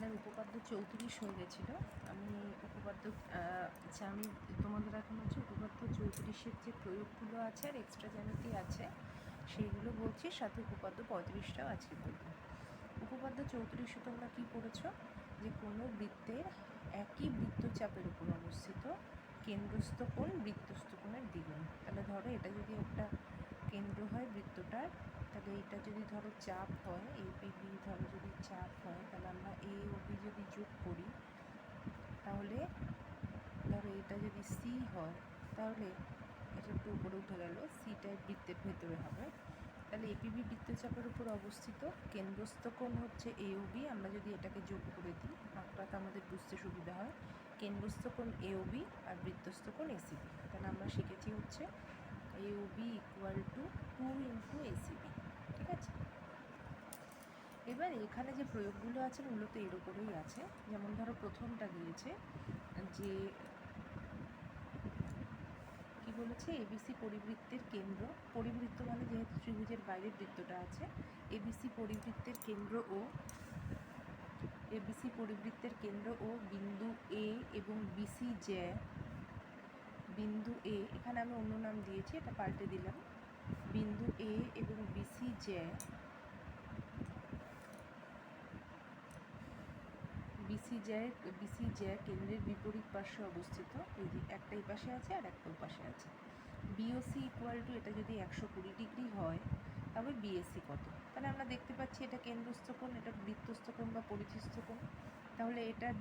আমাদের উপপাদ্য 34 হয়ে গেছিলো। আমি উপপাদ্য আমি তোমাদের এখন হচ্ছে উপপাদ্য 34-এর যে প্রয়োগগুলো আছে আর এক্সট্রা জ্যামিতি আছে সেইগুলো বলছি, সাথে উপপাদ্য 35টাও আজকে বলব। উপপাদ্য 34 তোমরা কী পড়েছ, যে কোনো বৃত্তের একই বৃত্তচাপের উপর অবস্থিত কেন্দ্রস্থ কোণ বৃত্তস্থ কোণের দ্বিগুণ। তাহলে ধরো এটা যদি একটা কেন্দ্র হয় বৃত্তটার, তাহলে এটা যদি ধরো চাপ হয়, এপিবি ধরো যদি চাপ হয়, তাহলে আমরা এ ও বি যদি যোগ করি, তাহলে ধরো এটা যদি সি হয়, তাহলে এটা একটু উপরে উঠে গেল, সিটাই বৃত্তের ভেতরে হবে। তাহলে এপিবি বৃত্তচাপের উপর অবস্থিত কেন্দ্রস্থ কোণ হচ্ছে এ ও বি। আমরা যদি এটাকে যোগ করে দিই, আঁকড়াতে আমাদের বুঝতে সুবিধা হয়, কেন্দ্রস্থ কোণ এ ও বি আর বৃত্তস্থ কোণ এসিবি। তাহলে আমরা শিখেছি হচ্ছে A O B equal to 2 into ACB. ঠিক আছে, এবার এখানে যে প্রয়োগগুলো আছে মূলত এর উপরেই আছে। যেমন ধরো প্রথমটা দিয়েছে যে কি বলেছে, এবিসি পরিবৃত্তের কেন্দ্র, পরিবৃত্ত মানে যেহেতু ত্রিভুজের বাইরে বৃত্তটা আছে, এবিসি পরিবৃত্তের কেন্দ্র ও এবিসি পরিবৃত্তের কেন্দ্র ও বিন্দু এ এবং বিসি জ্যা, বিন্দু এ এখানে আমি অন্য নাম দিয়েছি, এটা পাল্টে দিলাম, বিন্দু এ এবং বিসি জ্যা বিসি জ্যা কেন্দ্রের বিপরীত পার্শ্বে অবস্থিত। এই যে একটা এই পাশে আছে আর একটা পাশে আছে। বিওসি ইকুয়াল টু, এটা যদি 120 ডিগ্রি হয় তবে বিএসি কত? তাহলে আমরা দেখতে পাচ্ছি এটা কেন্দ্রস্থ কোণ, এটা বৃত্তস্থ কোণ বা পরিধিস্থ কোণ, তাহলে এটার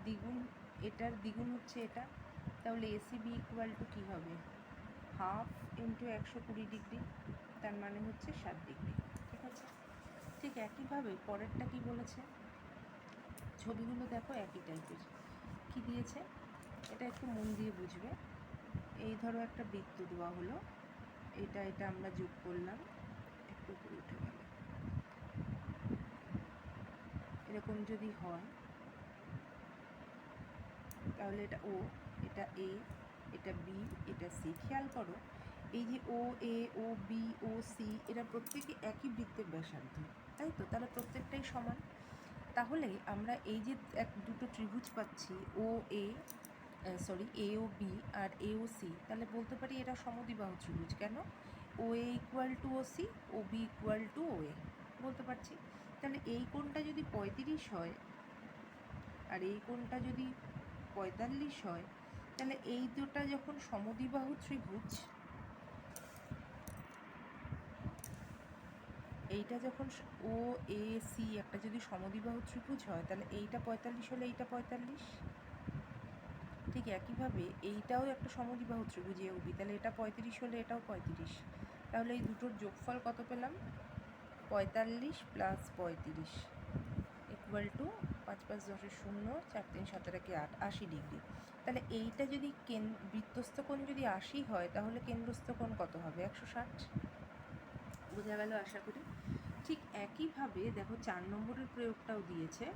দ্বিগুণ হচ্ছে এটা। তাহলে এসিবি ইকুয়াল টু কী হবে, হাফ ইন্টু 120 ডিগ্রি, তার মানে হচ্ছে 60 ডিগ্রি। ঠিক আছে, ঠিক একইভাবে পরেরটা কি বলেছে, ছবিগুলো দেখো একই টাইপের। কি দিয়েছে এটা একটু মন দিয়ে বুঝবে। এই ধরো একটা বৃত্ত দেওয়া হলো, এটা আমরা যোগ করলাম, একটু উপরে উঠে গেল, এরকম যদি হয় তাহলে এটা ও, এটা এ, এটা বি, এটা সি। খেয়াল করো এই যে ও এ, ও বি, ও সি, এরা প্রত্যেকে একই বৃত্তের ব্যাসার্ধ, তাই তো? তাহলে প্রত্যেকটাই সমান। তাহলে আমরা এই যে দুটো ত্রিভুজ পাচ্ছি, ও এ এ ও বি আর এ ও সি, তাহলে বলতে পারি এরা সমদ্বিবাহু ত্রিভুজ। কেন? O A equal to O C, O B equal to O A বলতে পারছি। তাহলে এই কোণটা যদি 35 হয় আর এই কোণটা যদি 45 হয়, তাহলে এই দুটা যখন সমদ্বিবাহু ত্রিভুজ, এইটা যখন ও এ সি একটা যদি সমদ্বিবাহু ত্রিভুজ হয়, তাহলে এইটা 45 হলে এইটা 45। ঠিক একইভাবে এইটাও একটা সমদ্বিবাহু ত্রিভুজ এ ও বি, তাহলে এটা 35 হলে এটাও 35। তাহলে এই দুটোর যোগফল কত পেলাম, 45 প্লাস 35 ইকুয়াল টু 5 5 10 0, 4 3 17 8, 80 ডিগ্রি। তাহলে এইটা যদি বৃত্তস্থ কোণ যদি 80 হয়, তাহলে কেন্দ্রস্থ কোণ কত হবে, 160। বোঝা গেল আশা করি। ঠিক একইভাবে দেখো 4 নম্বরের প্রয়োগটাও দিয়েছে।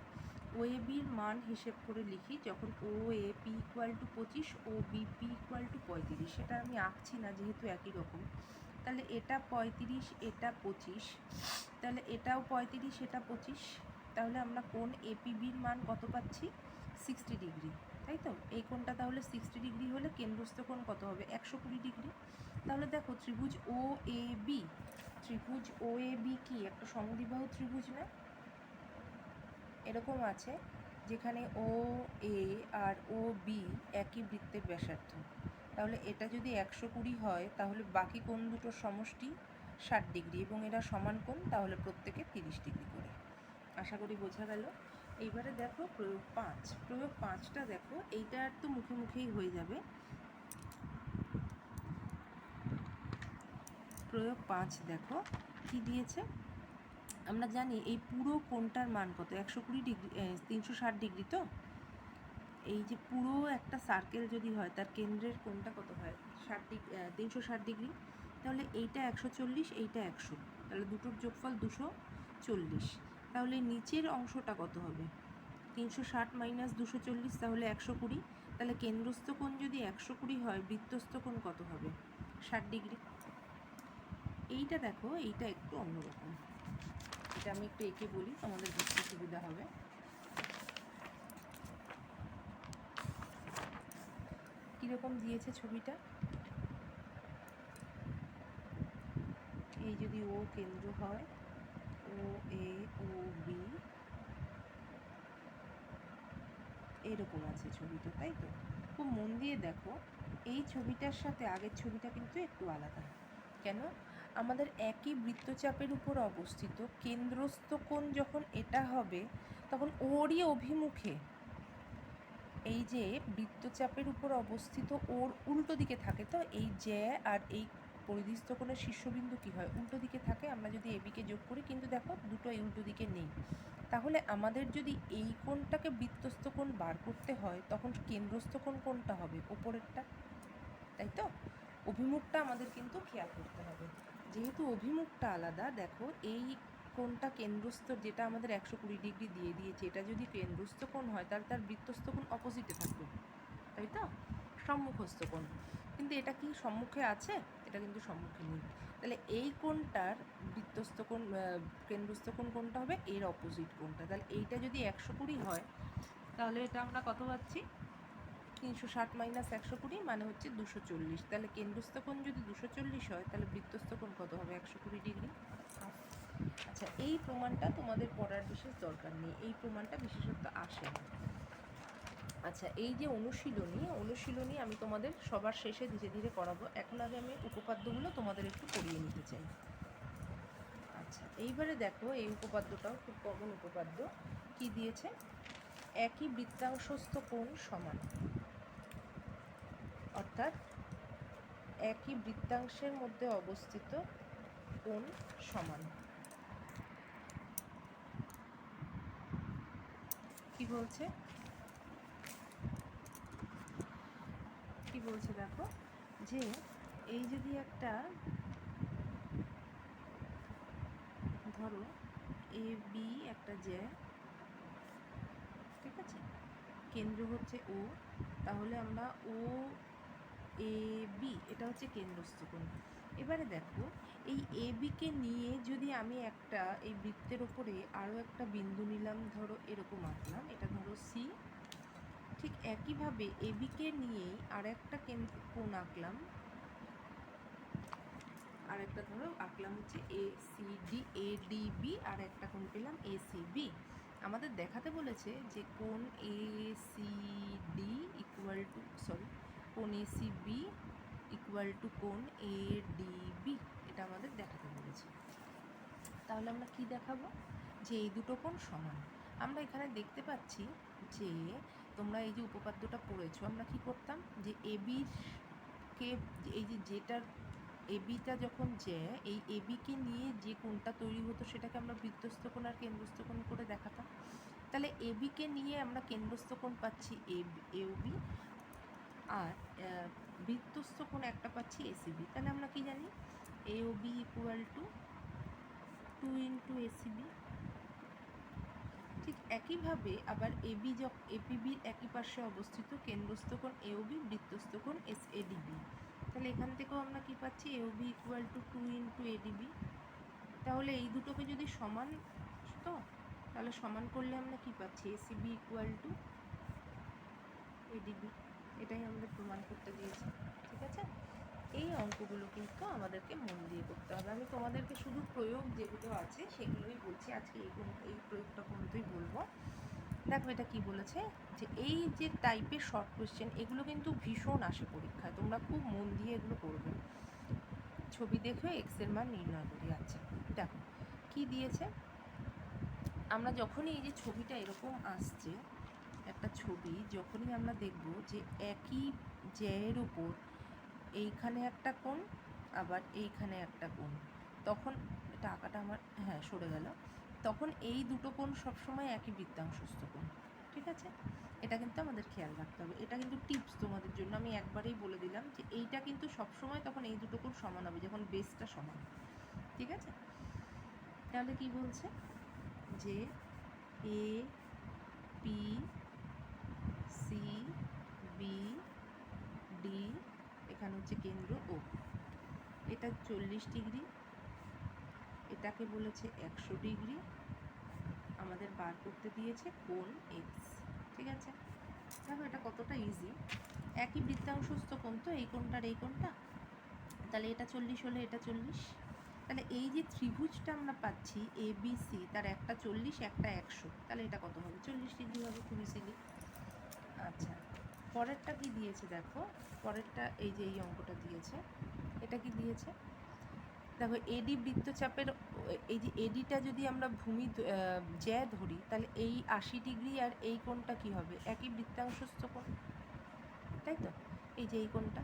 ও এ বির মান হিসেব করে লিখি, যখন O A P equal to 25, O B P equal to 35। সেটা আমি আঁকছি না যেহেতু একই রকম। তাহলে এটা 35, এটা 25, তাহলে এটাও 35, এটা 25। তাহলে আমরা কোণ এপিবির মান কত পাচ্ছি, 60 ডিগ্রি, তাই তো? এই কোণটা তাহলে 60 ডিগ্রি হলে কেন্দ্রস্থ কোণ কত হবে, 120 ডিগ্রি। তাহলে দেখো ত্রিভুজ ও এ বি, ত্রিভুজ ও এ বি কি একটা সমদ্বিবাহু ত্রিভুজ না? এরকম আছে যেখানে ও এ আর ও বি একই বৃত্তের ব্যাসার্ধ। তাহলে এটা যদি 120 হয়, তাহলে বাকি কোণ দুটোর সমষ্টি 60 ডিগ্রি এবং এরা সমান কোণ, তাহলে প্রত্যেকে 30 ডিগ্রি করে। আশা করি বোঝা গেল। এইবারে দেখো প্রয়োগ 5। প্রয়োগ 5টা দেখো, এইটা তো মুখে মুখেই হয়ে যাবে। প্রয়োগ 5 দেখো কি দিয়েছে, আমরা জানি এই পুরো কোণটার মান কত, 120 ডিগ্রি, 360 ডিগ্রি। তো এই যে পুরো একটা সার্কেল যদি হয়, তার কেন্দ্রের কোণটা কত হয়, 60 ডিগ্রি, 360 ডিগ্রি। তাহলে এইটা 140, এইটা 100, তাহলে দুটোর যোগফল 240। তাহলে নিচের অংশটা কত হবে, 360 মাইনাস 240, তাহলে 120। তাহলে কেন্দ্রস্থ কোণ যদি 120 হয়, বৃত্তস্থ কোণ কত হবে, 60 ডিগ্রি। এইটা দেখো, এইটা একটু অন্যরকম, এটা আমি একটু এঁকে বলি, তোমাদের বুঝতে সুবিধা হবে। কীরকম দিয়েছে ছবিটা, এই যদি ও কেন্দ্র হয়, ও এ ও বি এরকম আছে ছবিটা, তাই তো? খুব মন দিয়ে দেখো, এই ছবিটার সাথে আগের ছবিটা কিন্তু একটু আলাদা। কেন? আমাদের একই বৃত্তচাপের উপর অবস্থিত কেন্দ্রস্থ কোণ যখন এটা হবে, তখন ওরই অভিমুখে এই যে বৃত্তচাপের উপর অবস্থিত ওর উল্টো দিকে থাকে, তো এই জ্যা আর এই পরিধিস্থ কোণের শীর্ষবিন্দু কী হয়, উল্টো দিকে থাকে। আমরা যদি এবিকে যোগ করি, কিন্তু দেখো দুটো এই উল্টো দিকে নেই। তাহলে আমাদের যদি এই কোণটাকে বৃত্তস্থ কোণ বার করতে হয়, তখন কেন্দ্রস্থ কোণ কোনটা হবে? ওপরেরটা, তাই তো? অভিমুখটা আমাদের কিন্তু খেয়াল করতে হবে। যেহেতু অভিমুখটা আলাদা, দেখো এই কোণটা কেন্দ্রস্থ, যেটা আমাদের 120 ডিগ্রি দিয়ে দিয়েছে, এটা যদি কেন্দ্রস্থ কোণ হয়, তাহলে তার বৃত্তস্থ কোণ অপোজিটে থাকবে, তাই তো? সম্মুখস্থ কোণ। কিন্তু এটা কি সম্মুখে আছে? এটা কিন্তু সম্মুখে নেই। তাহলে এই কোণটার বৃত্তস্থ কোণ, কেন্দ্রস্থ কোণ কোনটা হবে? এর অপোজিট কোণটা। তাহলে এইটা যদি 120 হয়, তাহলে এটা আমরা কত পাচ্ছি? 360 মাইনাস 120 মানে হচ্ছে 240। তাহলে কেন্দ্রস্থ কোণ যদি 240 হয়, তাহলে বৃত্তস্থ কোণ কত হবে? 120 ডিগ্রি। আচ্ছা, এই প্রমাণটা তোমাদের পড়ার বিশেষ দরকার নেই, এই প্রমাণটা বিশেষত আসে না। আচ্ছা, এই যে অনুশীলনী আমি তোমাদের সবার শেষে ধীরে ধীরে করাবো। এখন আগে আমি উপপাদ্যগুলো তোমাদের একটু পড়িয়ে নিতে চাই। আচ্ছা, এইবারে দেখো, এই উপপাদ্যটাও খুব কমন উপপাদ্য। কি দিয়েছে? একই বৃত্তাংশস্থ কোণ সমান, অর্থাৎ একই বৃত্তাংশের মধ্যে অবস্থিত কোণ সমান। কি বলছে? কি বলছে দেখো, যে এই যদি একটা, ধরো এ বি একটা জ্যা, ঠিক আছে, কেন্দ্র হচ্ছে ও, তাহলে আমরা ও এ বি এটা হচ্ছে কেন্দ্রস্থ কোণ। এবারে দেখো, এই এ বিকে নিয়ে যদি আমি একটা এই বৃত্তের ওপরে আরও একটা বিন্দু নিলাম, ধরো এরকম আঁকলাম, এটা ধরো সি। ঠিক একইভাবে এ বিকে নিয়েই আর একটা কোণ আঁকলাম, আর একটা ধরো আঁকলাম হচ্ছে A C D, A D B, আর একটা কোণ পেলাম এ সি বি। আমাদের দেখাতে বলেছে যে কোণ A C D equal to, sorry, কোণ A C B equal to কোণ এ ডি বি, এটা আমাদের দেখাতে বলেছে। তাহলে আমরা কি দেখাবো? যে এই দুটো কোণ সমান। আমরা এখানে দেখতে পাচ্ছি যে তোমরা এই যে উপপাদ্যটা পড়েছো, আমরা কি করতাম, যে এ বিকে, এই যে যেটার এবিটা যখন জ্যা, এই এবিকে নিয়ে যে কোণটা তৈরি হতো সেটাকে আমরা বৃত্তস্থ কোণ আর কেন্দ্রস্থ কোণ করে দেখাতাম। তাহলে এবিকে নিয়ে আমরা কেন্দ্রস্থ কোণ পাচ্ছি এওবি, আর বৃত্তস্থ কোণ একটা পাচ্ছি এসিবি। তাহলে আমরা কি জানি? AOB equal to 2 into ACB. ঠিক একইভাবে আবার এপিবির একই পাশে অবস্থিত কেন্দ্রস্থ কোণ এওবি, বৃত্তস্থ কোণ এডিবি। তাহলে এখান থেকেও আমরা কি পাচ্ছি? AOB equal to 2 into ADB. তাহলে এই দুটোকে যদি সমান, তো তাহলে সমান করলে আমরা কি পাচ্ছি? ACB equal to ADB. এটাই আমাদের প্রমাণ করতে দিয়েছে, ঠিক আছে? এই অঙ্কগুলো কিন্তু আমাদেরকে মন দিয়ে করতে হবে। আমি তোমাদেরকে শুধু প্রয়োগ যেগুলো আছে সেগুলোই বলছি, আজকে এই প্রয়োগটা পর্যন্তই বলবো। দেখো এটা কি বলেছে, যে এই যে টাইপের শর্ট কোয়েশ্চেন, এগুলো কিন্তু ভীষণ আসে পরীক্ষায়, তোমরা খুব মন দিয়ে এগুলো করবে। ছবি দেখে এক্সের মান নির্ণয় করি। আচ্ছা, দেখো কি দিয়েছে। আমরা যখনই এই যে ছবিটা এরকম আসছে, একটা ছবি যখনই আমরা দেখব যে একই জ্যায়ের উপর এইখানে একটা কোণ, আবার এইখানে একটা কোণ, তখন এটা আঁকাটা আমার সরে গেল, তখন এই দুটো কোণ সবসময় একই বৃত্তাংশস্থ কোণ, ঠিক আছে? এটা কিন্তু আমাদের খেয়াল রাখতে হবে। এটা কিন্তু টিপস তোমাদের জন্য, আমি একবারেই বলে দিলাম যে এইটা কিন্তু সবসময় তখন এই দুটো কোণ সমান হবে যখন বেসটা সমান, ঠিক আছে? তাহলে কি বলছে, যে A P C B D, এখানে হচ্ছে কেন্দ্র ও, এটা 40 ডিগ্রি, এটাকে বলেছে 100 ডিগ্রি, আমাদের বার করতে দিয়েছে কোণ এক্স, ঠিক আছে? দেখো এটা কতটা ইজি। একই বৃত্তাংশস্থ কোণ তো এই কোণটার এই কোণটা, তাহলে এটা 40 হলে এটা 40। তাহলে এই যে ত্রিভুজটা আমরা পাচ্ছি এ বি সি, তার একটা 40 একটা 100, তাহলে এটা কত হবে? 40 ডিগ্রি হবে, খুব ইজিলি। আচ্ছা, পরেরটা কি দিয়েছে দেখো, পরেরটা এই যে এই অঙ্কটা দিয়েছে, এটা কি দিয়েছে দেখো, এডি বৃত্তচাপের, এই যে এডিটা যদি আমরা ভূমি জ্যা ধরি, তাহলে এই 80 ডিগ্রি আর এই কোণটা কি হবে? একই বৃত্তাংশস্থ কোণ, তাই তো? এই যে এই কোণটা,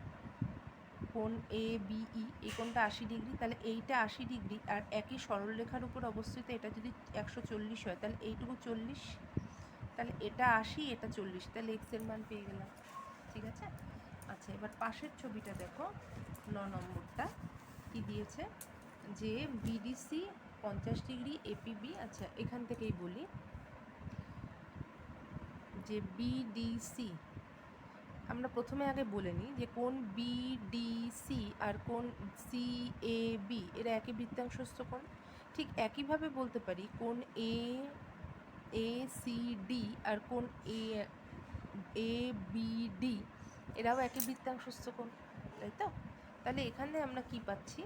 কোণ এ বি ই, এই কোণটা 80 ডিগ্রি, তাহলে এইটা 80 ডিগ্রি আর একই সরলরেখার উপর অবস্থিত, এটা যদি 140 হয় তাহলে এইটুকু 40, তাহলে এটা 80 এটা 40, তাহলে এক্সের মান পেয়ে গেলাম। ঠিক আছে। আচ্ছা, এবার পাশের ছবিটা দেখো, 9 নম্বরটা কি দিয়েছে, যে বিডিসি 50 ডিগ্রি এপিবি। আচ্ছা, এখান থেকেই বলি যে বিডিসি, আমরা প্রথমে আগে বলে নিই যে কোন বিডিসি আর কোন সিএবি এরা একই বৃত্তাংশস্থ কোণ। ঠিক একইভাবে বলতে পারি কোন এসিডি আর কোন এবিডি এরাও একই বৃত্তাংশস্থ কোণ, তাই তো? তাহলে এখানে আমরা কি পাচ্ছি,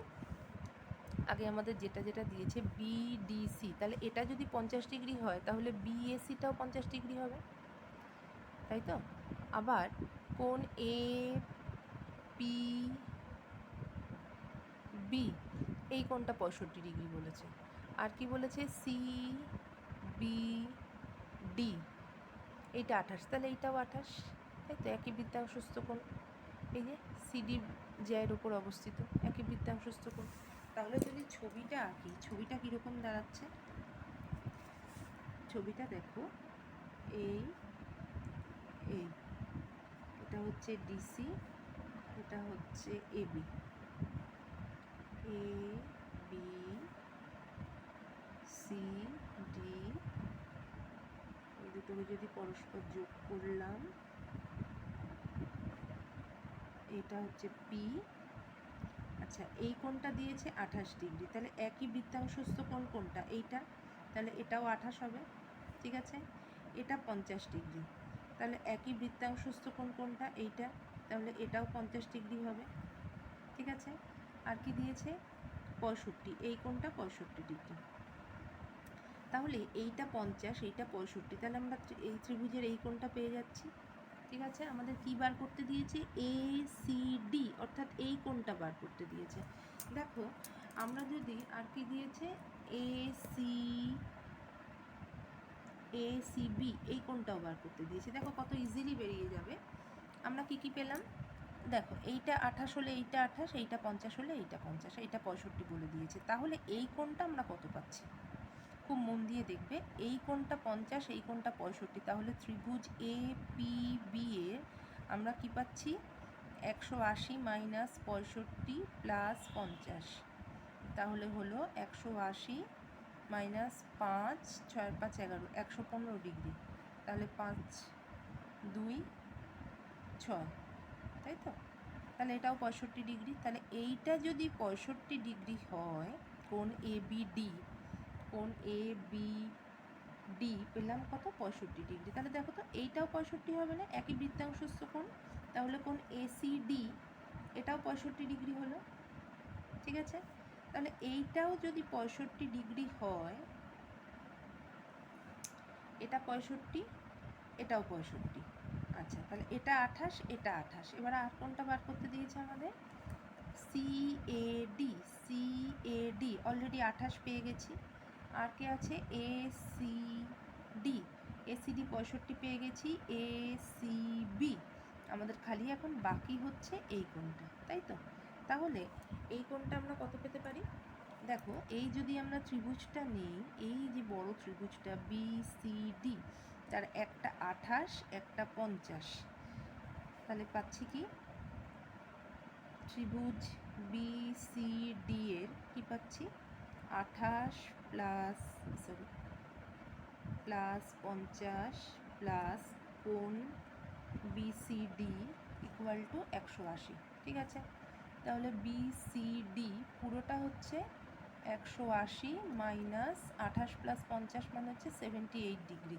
আগে আমাদের যেটা যেটা দিয়েছে বিডিসি, তাহলে এটা যদি 50 ডিগ্রি হয় তাহলে বিএসিটাও 50 ডিগ্রি হবে, তাই তো? আবার কোন এ পি বি, এই কোণটা 65 ডিগ্রি বলেছে। আর কি বলেছে? সি বি ডি, এইটা 28, তাহলে এইটাও 28, তাই তো? একই বৃত্তাংশস্থ কোণ। এই যে সিডি জ্যায়ের উপর অবস্থিত, একই বৃত্তাংশস্থ কোণ। তাহলে যদি ছবিটা আঁকি, ছবিটা কীরকম দাঁড়াচ্ছে, ছবিটা দেখো, এই এই এটা হচ্ছে ডিসি, এটা হচ্ছে AB, A B C D, এই দুটোকে যদি পরস্পর যোগ করলাম, এটা হচ্ছে পি। আচ্ছা, এই কোণটা দিয়েছে 28 ডিগ্রি, তাহলে একই বৃত্তাংশস্থ কোণ কোনটা? এইটা, তাহলে এটাও 28 হবে। ঠিক আছে। এটা 50 ডিগ্রি, তাহলে একই বৃত্তাংশস্থ কোণ কোনটা? এইটা, তাহলে এটাও 50 ডিগ্রি হবে। ঠিক আছে। আর কি দিয়েছে? 65, এই কোণটা 65 ডিগ্রি। তাহলে এইটা 50, এইটা 65, তাহলে আমরা এই ত্রিভুজের এই কোণটা পেয়ে যাচ্ছি। ঠিক আছে। আমাদের কি বার করতে দিয়েছে? এ সি ডি, অর্থাৎ এই কোণটা বার করতে দিয়েছে। দেখো, আমরা যদি আর কি দিয়েছে, এ সি বি, এই কোণটাও বার করতে দিয়েছে। দেখো কত ইজিলি বেরিয়ে যাবে। আমরা কি কি পেলাম দেখো, এইটা 28 হলে এইটা 28, এইটা 50 হলে এইটা 50, এইটা 65 বলে দিয়েছে। তাহলে এই কোণটা আমরা কত পাচ্ছি? খুব মন দিয়ে দেখবে, এই কোণটা 50, এই কোণটা 65, তাহলে ত্রিভুজ এ পি বি এ আমরা কি পাচ্ছি? 180 মাইনাস 65 প্লাস 50, তাহলে হলো 180 মাইনাস 5, 6 5 11, 115 ডিগ্রি, তাহলে 5 2 6, তাই তো? তাহলে এটাও 65 ডিগ্রি। তাহলে এইটা যদি 65 ডিগ্রি হয়, কোণ এ বি ডি, কোণ এ বি ডি পেলাম কত? 65 ডিগ্রি। তাহলে দেখো তো, এইটাও 65 হবে না? একই বৃত্তাংশস্থ কোণ। তাহলে কোণ এসিডি, এটাও 65 ডিগ্রি হলো। ঠিক আছে। তাহলে এইটাও যদি 65 ডিগ্রি হয়, এটা 65, এটাও 65। আচ্ছা, তাহলে এটা 28, এটা 28। এবার আর কোনটা বার করতে দিয়েছে আমাদের? সিএডি, সিএডি অলরেডি 28 পেয়ে গেছি। আর কে আছে? এসিডি, এসিডি 65 পেয়ে গেছি। এসিবি, আমাদের খালি এখন বাকি হচ্ছে এই কোণটা, তাই তো? তাহলে এই কোণটা আমরা কত পেতে পারি? দেখো, এই যদি আমরা ত্রিভুজটা নিই, এই যে বড় ত্রিভুজটা বিসিডি, তার একটা 28, একটা 50, তাহলে পাচ্ছি কি? ত্রিভুজ বিসিডি এর কি পাচ্ছি? 28 প্লাস প্লাস 50 প্লাস কোণ বিসিডি ইকুয়াল টু 180। ঠিক আছে। তাহলে বিসিডি পুরোটা হচ্ছে 180 মাইনাস 28 প্লাস 50 মানে হচ্ছে 78 ডিগ্রি।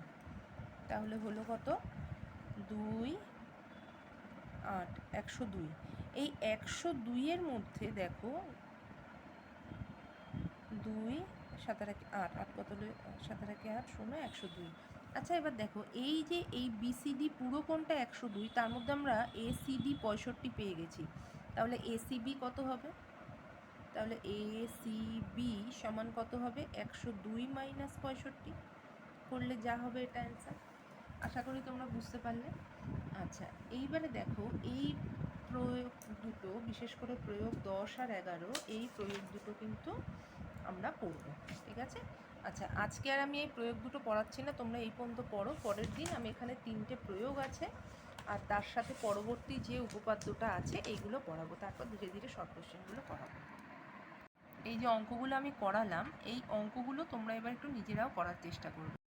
তাহলে হলো কত? 2 8 102। এই 102-এর মধ্যে দেখো 2 7 আর 8 8 কত হলো 7 আর 8 শূন্য 102। আচ্ছা এবার দেখো এই যে এই বিসিডি পুরো কোণটা 102, তার মধ্যে আমরা এসিডি 65 পেয়ে গেছি, তাহলে এসিবি কত হবে? তাহলে এসিবি সমান কত হবে? 102 মাইনাস 65 করলে যা হবে এটা অ্যান্সার। আশা করি তোমরা বুঝতে পারলে। আচ্ছা এইবারে দেখো এই প্রয়োগ দুটো, বিশেষ করে প্রয়োগ 10 আর 11, এই প্রয়োগ দুটো কিন্তু আমরা পড়ব, ঠিক আছে? আচ্ছা আজকে আর আমি এই প্রয়োগ দুটো পড়াচ্ছি না, তোমরা এই পর্যন্ত পড়ো। পরের দিন আমি এখানে 3টে প্রয়োগ আছে আর তার সাথে পরবর্তী যে উপপাদ্যটা আছে এইগুলো পড়াবো, তারপর ধীরে ধীরে শর্ট কোশ্চেনগুলো করাবো। এই যে অঙ্কগুলো আমি করালাম, এই অঙ্কগুলো তোমরা এবার একটু নিজেরাও করার চেষ্টা করবে।